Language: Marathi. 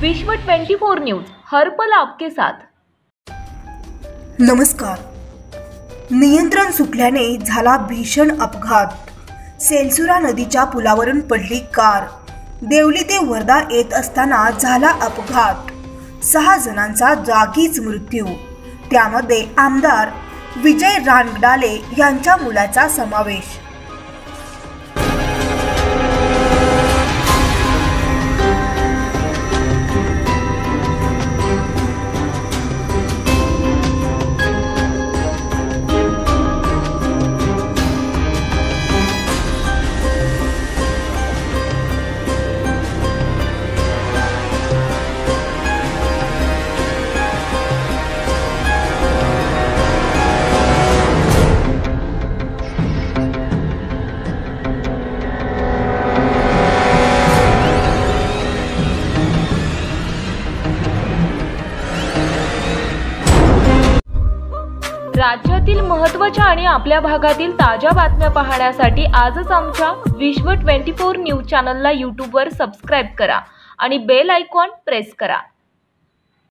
विश्व 24 न्यूज हर पल आपके साथ। नमस्कार। नियंत्रण सुटल्याने झाला भीषण अपघात। सेलसुरा नदीच्या पुलावरून पडली कार। देवली ते वर्धा येत असताना झाला अपघात। 6 जणांचा जागीच मृत्यू। त्यामध्ये आमदार विजय रानगडाले यांच्या मुलाचा समावेश। राज्यातील महत्त्वाच्या आणि आपल्या भागातील ताज्या बातम्या पाहण्यासाठी आजच आमच्या विश्व 24 न्यूज चॅनलला YouTube वर सबस्क्राइब करा आणि बेल आयकॉन प्रेस करा।